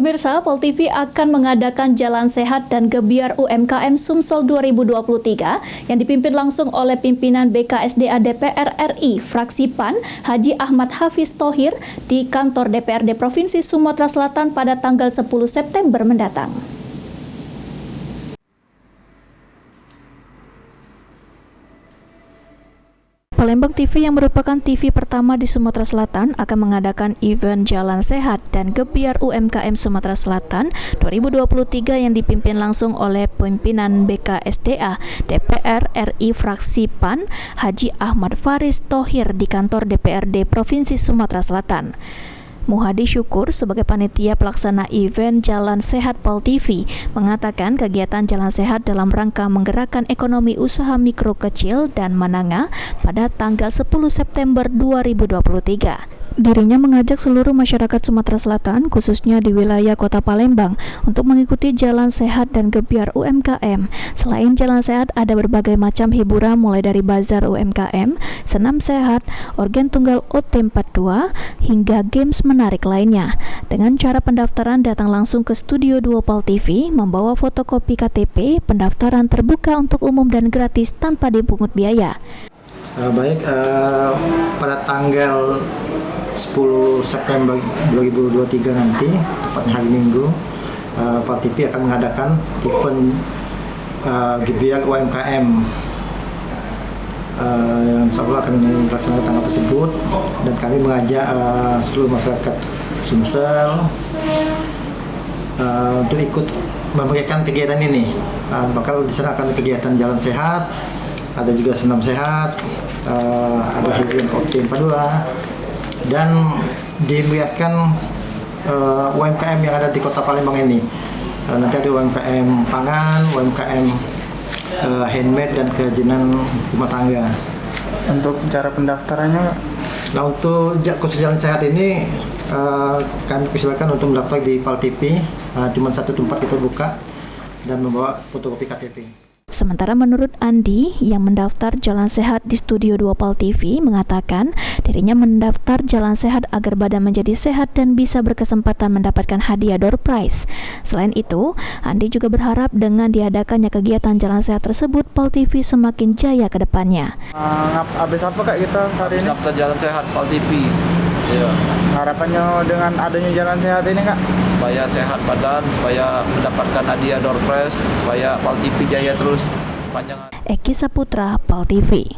Pemirsa, Pol TV akan mengadakan Jalan Sehat dan Gebiar UMKM Sumsel 2023 yang dipimpin langsung oleh pimpinan BKSDA DPR RI Fraksi PAN Haji Ahmad Hafiz Thohir di kantor DPRD Provinsi Sumatera Selatan pada tanggal 10 September mendatang. Palembang TV yang merupakan TV pertama di Sumatera Selatan akan mengadakan event Jalan Sehat dan Gebiar UMKM Sumatera Selatan 2023 yang dipimpin langsung oleh pimpinan BKSDA DPR RI Fraksi PAN Haji Ahmad Hafiz Thohir di kantor DPRD Provinsi Sumatera Selatan. Muhadi Syukur sebagai panitia pelaksana event Jalan Sehat Pol TV mengatakan kegiatan Jalan Sehat dalam rangka menggerakkan ekonomi usaha mikro kecil dan menengah pada tanggal 10 September 2023. Dirinya mengajak seluruh masyarakat Sumatera Selatan, khususnya di wilayah Kota Palembang, untuk mengikuti Jalan Sehat dan Gebiar UMKM. Selain Jalan Sehat, ada berbagai macam hiburan mulai dari bazar UMKM, senam sehat, organ tunggal OT42, hingga games menarik lainnya. Dengan cara pendaftaran, datang langsung ke studio 2 Pol TV, membawa fotokopi KTP, pendaftaran terbuka untuk umum dan gratis tanpa dipungut biaya. Pada tanggal 10 September 2023 nanti, tepatnya hari Minggu, Pol TV akan mengadakan event Gebiar UMKM yang insya Allah akan dilaksanakan tanggal tersebut, dan kami mengajak seluruh masyarakat Sumsel untuk ikut memberikan kegiatan ini. Bakal di sana akan ada kegiatan Jalan Sehat, ada juga senam sehat, ada hiburan OT42, dan diberikan UMKM yang ada di Kota Palembang ini. Nanti ada UMKM pangan, UMKM handmade dan kerajinan rumah tangga. Untuk cara pendaftarannya? Nah, untuk khusus Jalan Sehat ini kami persilakan untuk mendaftar di Pol TV. Cuma satu tempat kita buka dan membawa fotokopi KTP. Sementara menurut Andi yang mendaftar Jalan Sehat di Studio 2 Pol TV mengatakan dirinya mendaftar Jalan Sehat agar badan menjadi sehat dan bisa berkesempatan mendapatkan hadiah door prize. Selain itu, Andi juga berharap dengan diadakannya kegiatan Jalan Sehat tersebut, Pol TV semakin jaya ke depannya. Habis apa Kak kita hari ini? Daftar Jalan Sehat Pol TV. Iya. Harapannya dengan adanya Jalan Sehat ini Kak? Supaya sehat badan, supaya mendapatkan hadiah door prize, supaya Pol TV jaya terus sepanjang hari. Eki Saputra, Pol TV.